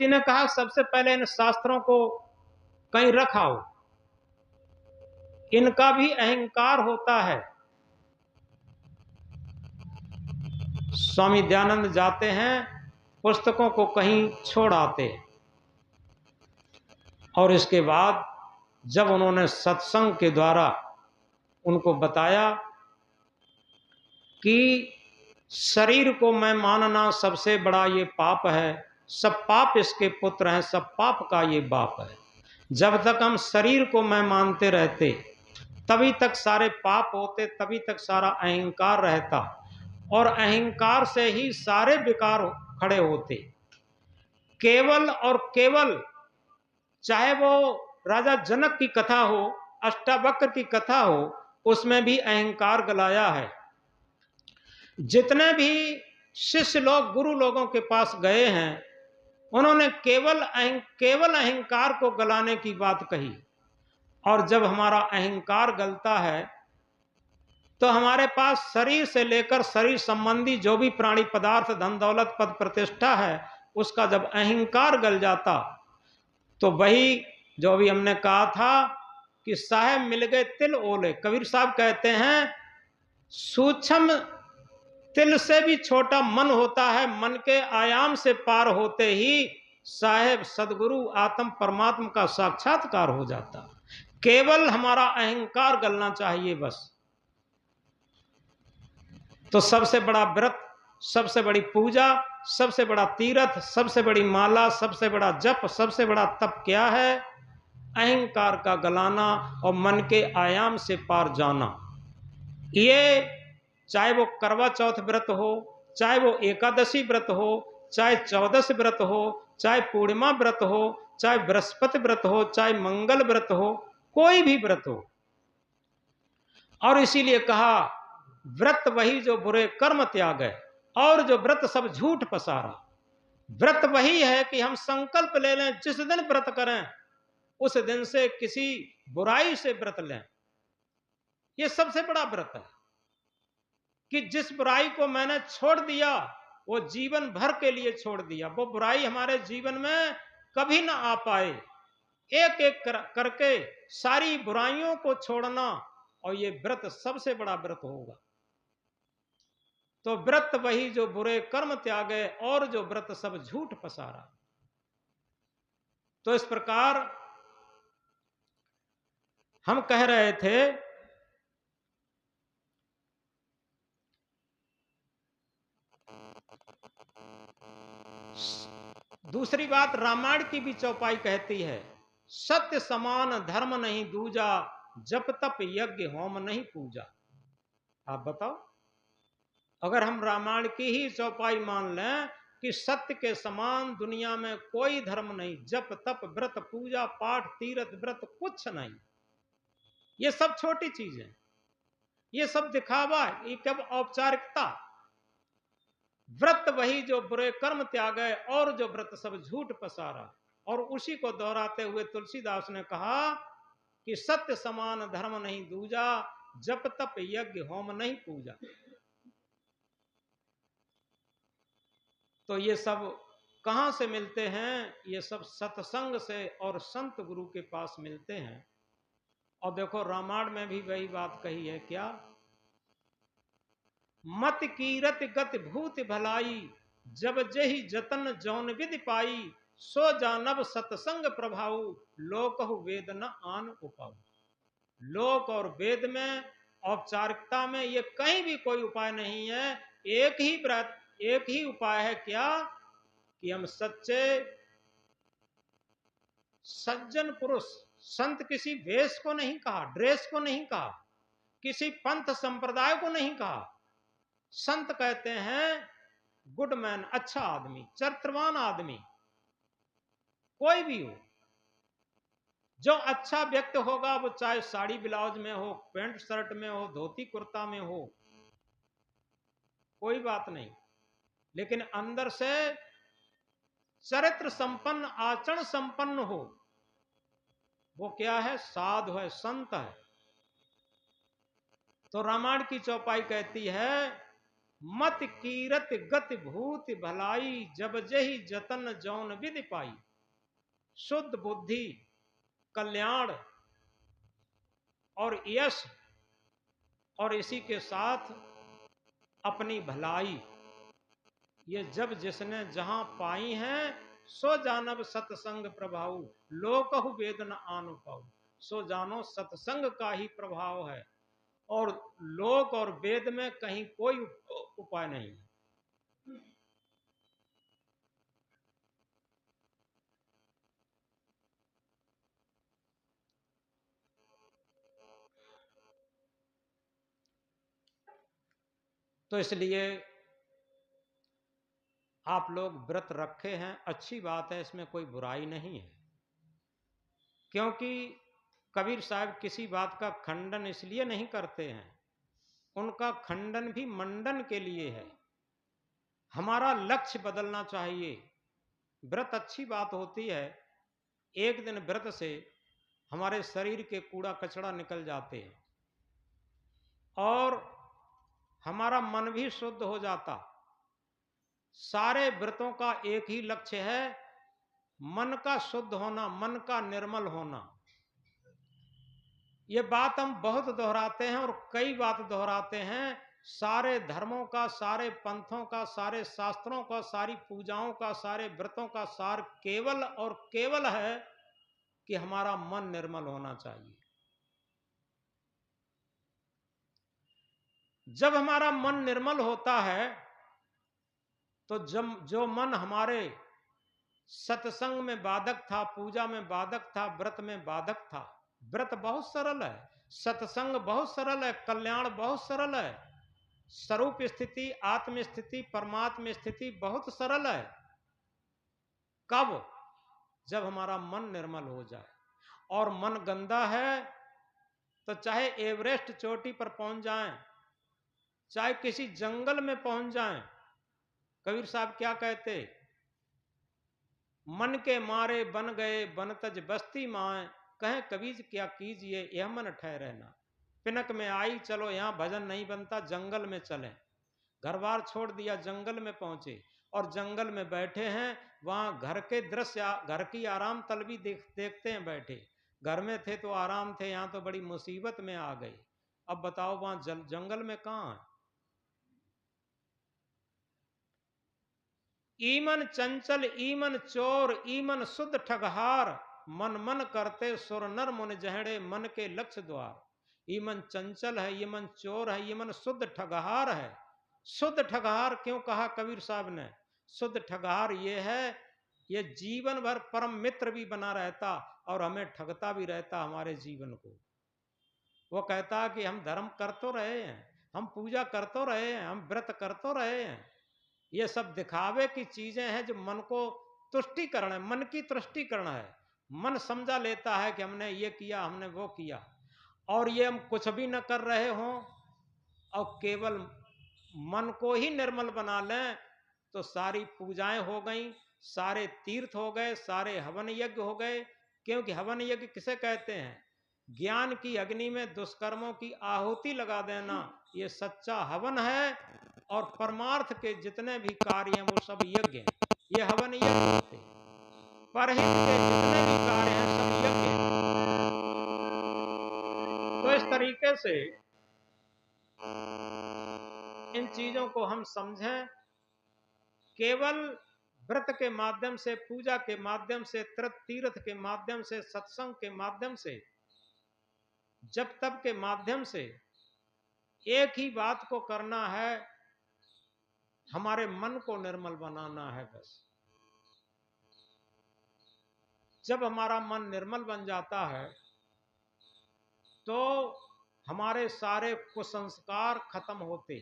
किसी ने कहा सबसे पहले इन शास्त्रों को कहीं रखाओ, इनका भी अहंकार होता है। स्वामी दयानंद जाते हैं, पुस्तकों को कहीं छोड़ आते, और इसके बाद जब उन्होंने सत्संग के द्वारा उनको बताया कि शरीर को मैं मानना सबसे बड़ा ये पाप है, सब पाप इसके पुत्र हैं, सब पाप का ये बाप है। जब तक हम शरीर को मैं मानते रहते तभी तक सारे पाप होते, तभी तक सारा अहंकार रहता, और अहंकार से ही सारे विकार खड़े होते। केवल और केवल, चाहे वो राजा जनक की कथा हो, अष्टावक्र की कथा हो, उसमें भी अहंकार गलाया है। जितने भी शिष्य लोग गुरु लोगों के पास गए हैं, उन्होंने केवल अहंकार को गलाने की बात कही। और जब हमारा अहंकार गलता है तो हमारे पास शरीर से लेकर शरीर संबंधी जो भी प्राणी पदार्थ, धन दौलत, पद प्रतिष्ठा है, उसका जब अहंकार गल जाता तो वही जो भी हमने कहा था कि साहेब मिल गए तिल ओले। कबीर साहब कहते हैं सूक्ष्म तिल से भी छोटा मन होता है, मन के आयाम से पार होते ही साहेब सदगुरु आत्म परमात्मा का साक्षात्कार हो जाता। केवल हमारा अहंकार गलना चाहिए बस। तो सबसे बड़ा व्रत, सबसे बड़ी पूजा, सबसे बड़ा तीर्थ, सबसे बड़ी माला, सबसे बड़ा जप, सबसे बड़ा तप क्या है? अहंकार का गलाना और मन के आयाम से पार जाना। ये चाहे वो करवा चौथ व्रत हो, चाहे वो एकादशी व्रत हो, चाहे 14 व्रत हो, चाहे पूर्णिमा व्रत हो, चाहे बृहस्पति व्रत हो, चाहे मंगल व्रत हो, कोई भी व्रत हो। और इसीलिए कहा व्रत वही जो बुरे कर्म त्यागे, और जो व्रत सब झूठ पसारा। व्रत वही है कि हम संकल्प ले लें, जिस दिन व्रत करें उस दिन से किसी बुराई से व्रत लें। यह सबसे बड़ा व्रत है कि जिस बुराई को मैंने छोड़ दिया वो जीवन भर के लिए छोड़ दिया, वो बुराई हमारे जीवन में कभी ना आ पाए। एक एक करके सारी बुराइयों को छोड़ना, और ये व्रत सबसे बड़ा व्रत होगा। तो व्रत वही जो बुरे कर्म त्यागे, और जो व्रत सब झूठ पसारा। तो इस प्रकार हम कह रहे थे दूसरी बात, रामायण की भी चौपाई कहती है सत्य समान धर्म नहीं दूजा, जप तप यज्ञ होम नहीं पूजा। आप बताओ, अगर हम रामायण की ही चौपाई मान लें कि सत्य के समान दुनिया में कोई धर्म नहीं, जप तप व्रत पूजा पाठ तीर्थ व्रत कुछ नहीं, ये सब छोटी चीजें, ये सब दिखावा, ये कब औपचारिकता। व्रत वही जो बुरे कर्म त्यागे, और जो व्रत सब झूठ पसारा। और उसी को दोहराते हुए तुलसीदास ने कहा कि सत्य समान धर्म नहीं दूजा, जप तप यज्ञ होम नहीं पूजा। तो ये सब कहां से मिलते हैं? ये सब सत्संग से और संत गुरु के पास मिलते हैं। और देखो रामायण में भी वही बात कही है, क्या? मत कीरत गति भूत भलाई, जब जही जतन जौन विधि पाई, सो जानब सत्संग प्रभाव, लोकहु वेद न आन उपाऊ। लोक और वेद में, औपचारिकता में, ये कहीं भी कोई उपाय नहीं है। एक ही व्रत, एक ही उपाय है, क्या? कि हम सच्चे सज्जन पुरुष, संत किसी वेश को नहीं कहा, ड्रेस को नहीं कहा, किसी पंथ संप्रदाय को नहीं कहा। संत कहते हैं गुड मैन, अच्छा आदमी, चरित्रवान आदमी, कोई भी हो। जो अच्छा व्यक्ति होगा वो चाहे साड़ी ब्लाउज में हो, पैंट शर्ट में हो, धोती कुर्ता में हो, कोई बात नहीं, लेकिन अंदर से चरित्र संपन्न, आचरण संपन्न हो, वो क्या है? साधु है, संत है। तो रामायण की चौपाई कहती है मत कीरत गति भूत भलाई, जब जही जतन जौन विधि पाई। शुद्ध बुद्धि, कल्याण और यश, और इसी के साथ अपनी भलाई, ये जब जिसने जहां पाई हैं, सो जानब सत्संग प्रभाव, लोकहु वेद न आनु पाऊ। सो जानो सत्संग का ही प्रभाव है, और लोक और वेद में कहीं कोई उपाय नहीं है। तो इसलिए आप लोग व्रत रखे हैं, अच्छी बात है, इसमें कोई बुराई नहीं है। क्योंकि कबीर साहब किसी बात का खंडन इसलिए नहीं करते हैं, उनका खंडन भी मंडन के लिए है। हमारा लक्ष्य बदलना चाहिए। व्रत अच्छी बात होती है, एक दिन व्रत से हमारे शरीर के कूड़ा कचरा निकल जाते हैं और हमारा मन भी शुद्ध हो जाता। सारे व्रतों का एक ही लक्ष्य है, मन का शुद्ध होना, मन का निर्मल होना। ये बात हम बहुत दोहराते हैं और कई बात दोहराते हैं। सारे धर्मों का, सारे पंथों का, सारे शास्त्रों का, सारी पूजाओं का, सारे व्रतों का सार केवल और केवल है कि हमारा मन निर्मल होना चाहिए। जब हमारा मन निर्मल होता है तो जो मन हमारे सत्संग में बाधक था, पूजा में बाधक था, व्रत में बाधक था। व्रत बहुत सरल है, सत्संग बहुत सरल है, कल्याण बहुत सरल है, स्वरूप स्थिति, आत्म स्थिति, परमात्म स्थिति बहुत सरल है। कब? जब हमारा मन निर्मल हो जाए। और मन गंदा है तो चाहे एवरेस्ट चोटी पर पहुंच जाएं, चाहे किसी जंगल में पहुंच जाएं, कबीर साहब क्या कहते, मन के मारे बन गए बनतज बस्ती माए, कहें कबीर क्या कीजिए यह मन ठहरे ना। पिनक में आई चलो यहाँ भजन नहीं बनता, जंगल में चलें। घर बार छोड़ दिया, जंगल में पहुंचे और जंगल में बैठे हैं। वहां घर के दृश्य, घर की आराम तलबी देखते हैं बैठे। घर में थे तो आराम थे, यहां तो बड़ी मुसीबत में आ गए। अब बताओ वहां जंगल में कहां है? ईमन चंचल ईमन चोर, ईमन शुद्ध ठगहार, मन मन करते सुर नर मुन जहड़े, मन के लक्ष्य द्वार। ईमन चंचल है, ये मन चोर है, ये मन शुद्ध ठगहार है। शुद्ध ठगहार क्यों कहा कबीर साहब ने? शुद्ध ठगहार ये है, ये जीवन भर परम मित्र भी बना रहता और हमें ठगता भी रहता हमारे जीवन को। वो कहता कि हम धर्म कर तो रहे हैं, हम पूजा कर तो रहे हैं, हम व्रत कर तो रहे हैं, ये सब दिखावे की चीजें हैं जो मन को तुष्टिकरण है, मन की तुष्टिकरण है। मन समझा लेता है कि हमने ये किया, हमने वो किया, और ये हम कुछ भी न कर रहे हों और केवल मन को ही निर्मल बना लें तो सारी पूजाएं हो गई, सारे तीर्थ हो गए, सारे हवन यज्ञ हो गए। क्योंकि हवन यज्ञ किसे कहते हैं? ज्ञान की अग्नि में दुष्कर्मों की आहुति लगा देना, ये सच्चा हवन है। और परमार्थ के जितने भी कार्य हैं वो सब यज्ञ हैं, ये हवन यज्ञ होते हैं। परहित के जितने भी कार्य हैं सब यज्ञ हैं। तो इस तरीके से इन चीजों को हम समझें। केवल व्रत के माध्यम से, पूजा के माध्यम से, तीर्थ के माध्यम से, सत्संग के माध्यम से, जप तप के माध्यम से एक ही बात को करना है, हमारे मन को निर्मल बनाना है बस। जब हमारा मन निर्मल बन जाता है तो हमारे सारे कुसंस्कार खत्म होते।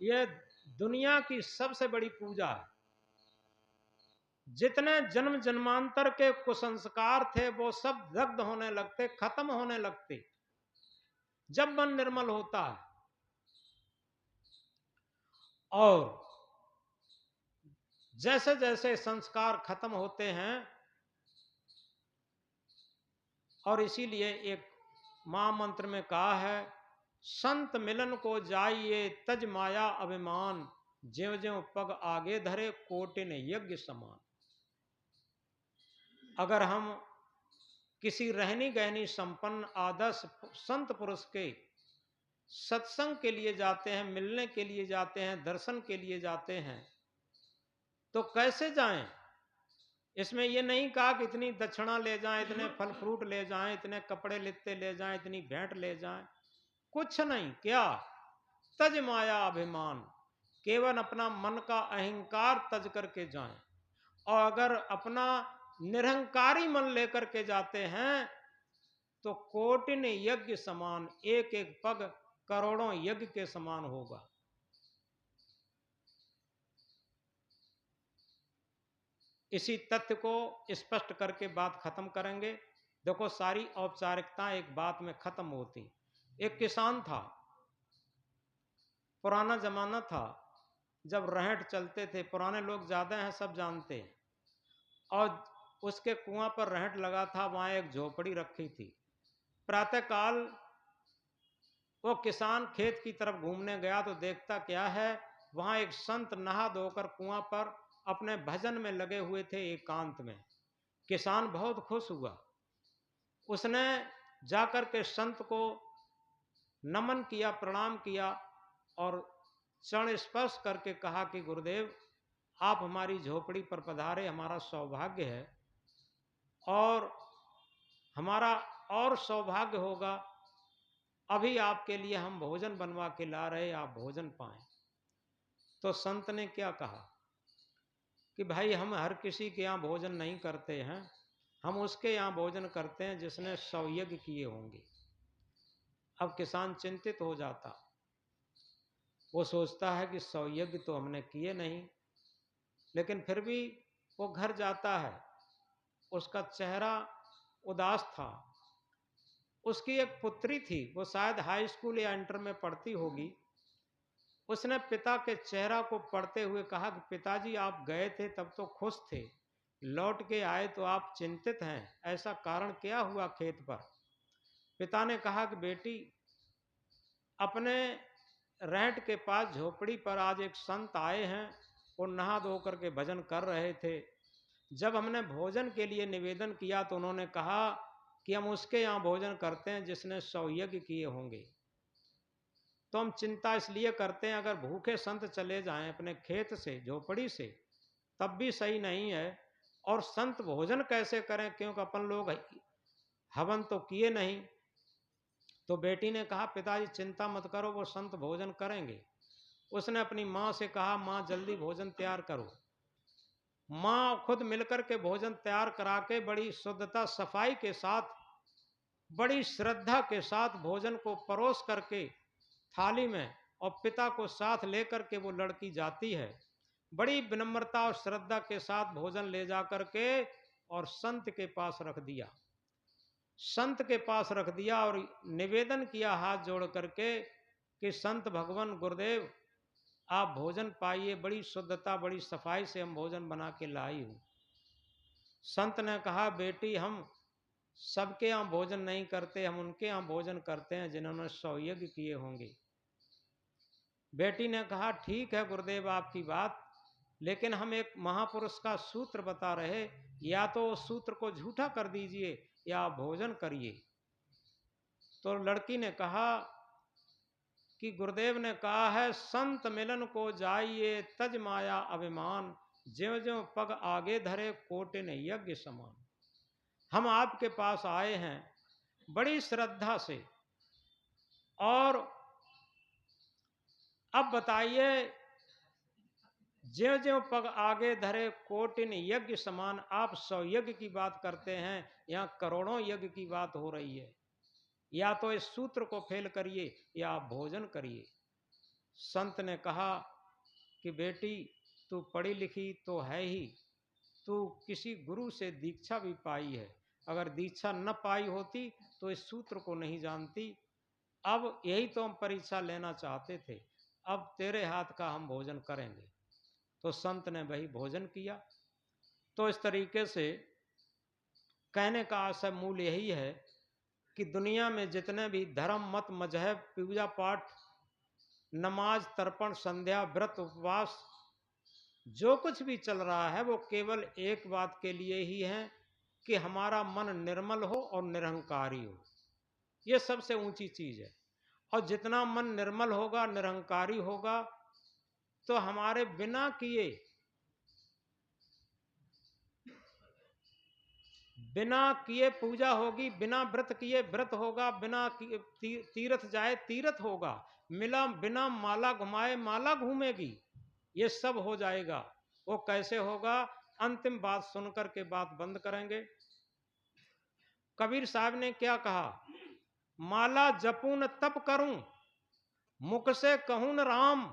ये दुनिया की सबसे बड़ी पूजा है। जितने जन्म जन्मांतर के कुसंस्कार थे वो सब दग्ध होने लगते, खत्म होने लगते जब मन निर्मल होता है। और जैसे जैसे संस्कार खत्म होते हैं, और इसीलिए एक महामंत्र में कहा है संत मिलन को जाइए तज माया अभिमान, ज्यों ज्यों पग आगे धरे कोटिन यज्ञ समान। अगर हम किसी रहनी गहनी संपन्न आदर्श संत पुरुष के सत्संग के लिए जाते हैं, मिलने के लिए जाते हैं, दर्शन के लिए जाते हैं, तो कैसे जाएं? इसमें यह नहीं कहा कि इतनी दक्षिणा ले जाएं, इतने फल फ्रूट ले जाएं, इतने कपड़े लित्ते ले जाएं, इतनी भेंट ले जाएं, कुछ नहीं। क्या? तज माया अभिमान, केवल अपना मन का अहंकार तज करके जाएं। और अगर अपना निरहंकारी मन लेकर के जाते हैं तो कोटिन यज्ञ समान, एक एक पग करोड़ों यज्ञ के समान होगा। इसी तथ्य को स्पष्ट करके बात खत्म करेंगे। देखो, सारी औपचारिकता एक बात में खत्म होती। एक किसान था, पुराना जमाना था जब रहट चलते थे, पुराने लोग ज्यादा हैं, सब जानते हैं। और उसके कुआं पर रहट लगा था, वहां एक झोपड़ी रखी थी। प्रातःकाल वो किसान खेत की तरफ घूमने गया तो देखता क्या है, वहां एक संत नहा धोकर कुआं पर अपने भजन में लगे हुए थे एकांत में। किसान बहुत खुश हुआ। उसने जाकर के संत को नमन किया, प्रणाम किया और चरण स्पर्श करके कहा कि गुरुदेव, आप हमारी झोपड़ी पर पधारे, हमारा सौभाग्य है और हमारा और सौभाग्य होगा, अभी आपके लिए हम भोजन बनवा के ला रहे, आप भोजन पाएं। तो संत ने क्या कहा कि भाई, हम हर किसी के यहाँ भोजन नहीं करते हैं, हम उसके यहाँ भोजन करते हैं जिसने 100 यज्ञ किए होंगे। अब किसान चिंतित हो जाता, वो सोचता है कि 100 यज्ञ तो हमने किए नहीं, लेकिन फिर भी वो घर जाता है। उसका चेहरा उदास था। उसकी एक पुत्री थी, वो शायद हाई स्कूल या इंटर में पढ़ती होगी। उसने पिता के चेहरा को पढ़ते हुए कहा कि पिताजी, आप गए थे तब तो खुश थे, लौट के आए तो आप चिंतित हैं, ऐसा कारण क्या हुआ खेत पर? पिता ने कहा कि बेटी, अपने रहट के पास झोपड़ी पर आज एक संत आए हैं, वो नहा धो करके भजन कर रहे थे। जब हमने भोजन के लिए निवेदन किया तो उन्होंने कहा कि हम उसके यहाँ भोजन करते हैं जिसने 100 यज्ञ किए होंगे। तो हम चिंता इसलिए करते हैं, अगर भूखे संत चले जाएं अपने खेत से, झोपड़ी से, तब भी सही नहीं है। और संत भोजन कैसे करें, क्योंकि अपन लोग हवन तो किए नहीं। तो बेटी ने कहा, पिताजी चिंता मत करो, वो संत भोजन करेंगे। उसने अपनी माँ से कहा, माँ जल्दी भोजन तैयार करो। माँ खुद मिलकर के भोजन तैयार करा के बड़ी शुद्धता सफाई के साथ, बड़ी श्रद्धा के साथ भोजन को परोस करके थाली में, और पिता को साथ लेकर के वो लड़की जाती है। बड़ी विनम्रता और श्रद्धा के साथ भोजन ले जा करके और संत के पास रख दिया। संत के पास रख दिया और निवेदन किया हाथ जोड़ करके कि संत भगवान गुरुदेव, आप भोजन पाइए, बड़ी शुद्धता बड़ी सफाई से हम भोजन बना के लाई हूं। संत ने कहा, बेटी, हम सबके यहाँ भोजन नहीं करते, हम उनके यहाँ भोजन करते हैं जिन्होंने 100 यज्ञ किए होंगे। बेटी ने कहा, ठीक है गुरुदेव आपकी बात, लेकिन हम एक महापुरुष का सूत्र बता रहे, या तो उस सूत्र को झूठा कर दीजिए या आप भोजन करिए। तो लड़की ने कहा कि गुरुदेव ने कहा है, संत मिलन को जाइए तज माया अभिमान, ज्यों ज्यों पग आगे धरे कोटिन यज्ञ समान। हम आपके पास आए हैं बड़ी श्रद्धा से, और अब बताइए, ज्यों ज्यों पग आगे धरे कोटिन यज्ञ समान, आप 100 यज्ञ की बात करते हैं, यहाँ करोड़ों यज्ञ की बात हो रही है। या तो इस सूत्र को फेल करिए या आप भोजन करिए। संत ने कहा कि बेटी, तू पढ़ी लिखी तो है ही, तू किसी गुरु से दीक्षा भी पाई है, अगर दीक्षा न पाई होती तो इस सूत्र को नहीं जानती। अब यही तो हम परीक्षा लेना चाहते थे, अब तेरे हाथ का हम भोजन करेंगे। तो संत ने वही भोजन किया। तो इस तरीके से कहने का आशय मूल यही है कि दुनिया में जितने भी धर्म मत मजहब पूजा पाठ नमाज तर्पण संध्या व्रत उपवास जो कुछ भी चल रहा है वो केवल एक बात के लिए ही है कि हमारा मन निर्मल हो और निरहंकारी हो। ये सबसे ऊंची चीज है। और जितना मन निर्मल होगा निरहंकारी होगा तो हमारे बिना किए पूजा होगी, बिना व्रत किए व्रत होगा, बिना तीर्थ जाए तीर्थ होगा, मिला बिना माला घुमाए माला घूमेगी। ये सब हो जाएगा। वो कैसे होगा? अंतिम बात सुनकर के बात बंद करेंगे। कबीर साहब ने क्या कहा? माला जपून तप करूं, मुख से कहूं न राम,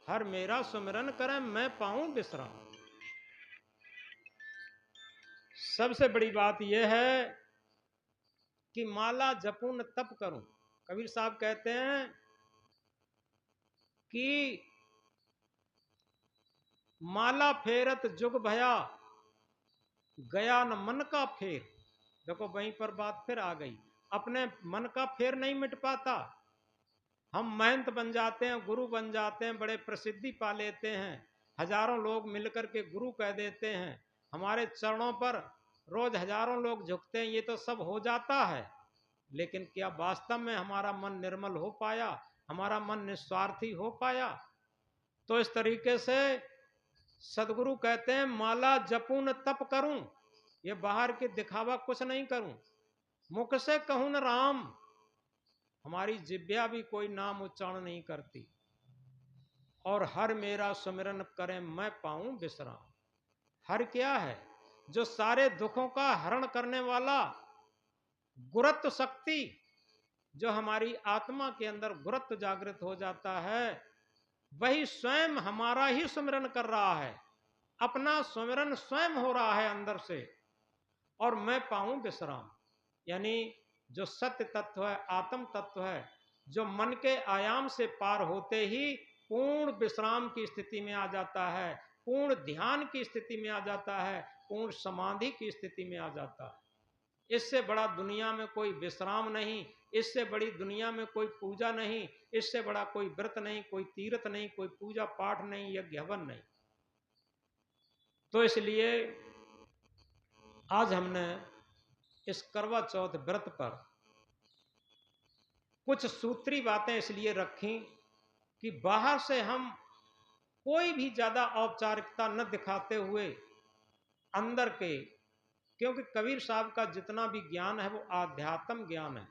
हर मेरा सुमिरन करें मैं पाऊं विश्राम। सबसे बड़ी बात यह है कि माला जपून तप करूं। कबीर साहब कहते हैं कि माला फेरत जुग भया, गया न मन का फेर। देखो वहीं पर बात फिर आ गई। अपने मन का फेर नहीं मिट पाता। हम महंत बन जाते हैं, गुरु बन जाते हैं, बड़े प्रसिद्धि पा लेते हैं, हजारों लोग मिलकर के गुरु कह देते हैं, हमारे चरणों पर रोज हजारों लोग झुकते हैं, ये तो सब हो जाता है। लेकिन क्या वास्तव में हमारा मन निर्मल हो पाया? हमारा मन निस्वार्थी हो पाया? तो इस तरीके से सदगुरु कहते हैं माला जपून तप करूं, ये बाहर के दिखावा कुछ नहीं करूं, मुख से कहूं न राम, हमारी जिब्या भी कोई नाम उच्चारण नहीं करती, और हर मेरा सुमिरन करें मैं पाऊं विश्राम। हर क्या है? जो सारे दुखों का हरण करने वाला गुरुत्व शक्ति, जो हमारी आत्मा के अंदर गुरुत्व जागृत हो जाता है, वही स्वयं हमारा ही सुमिरन कर रहा है। अपना सुमिरन स्वयं हो रहा है अंदर से, और मैं पाऊं विश्राम। यानी जो सत्य तत्व है, आत्म तत्व है, जो मन के आयाम से पार होते ही पूर्ण विश्राम की स्थिति में आ जाता है, पूर्ण ध्यान की स्थिति में आ जाता है, पूर्ण समाधि की स्थिति में आ जाता है। इससे बड़ा दुनिया में कोई विश्राम नहीं, इससे बड़ी दुनिया में कोई पूजा नहीं, इससे बड़ा कोई व्रत नहीं, कोई तीर्थ नहीं, कोई पूजा पाठ नहीं, यज्ञ हवन नहीं। तो इसलिए आज हमने इस करवा चौथ व्रत पर कुछ सूत्री बातें इसलिए रखी कि बाहर से हम कोई भी ज्यादा औपचारिकता न दिखाते हुए अंदर के, क्योंकि कबीर साहब का जितना भी ज्ञान है वो आध्यात्म ज्ञान है।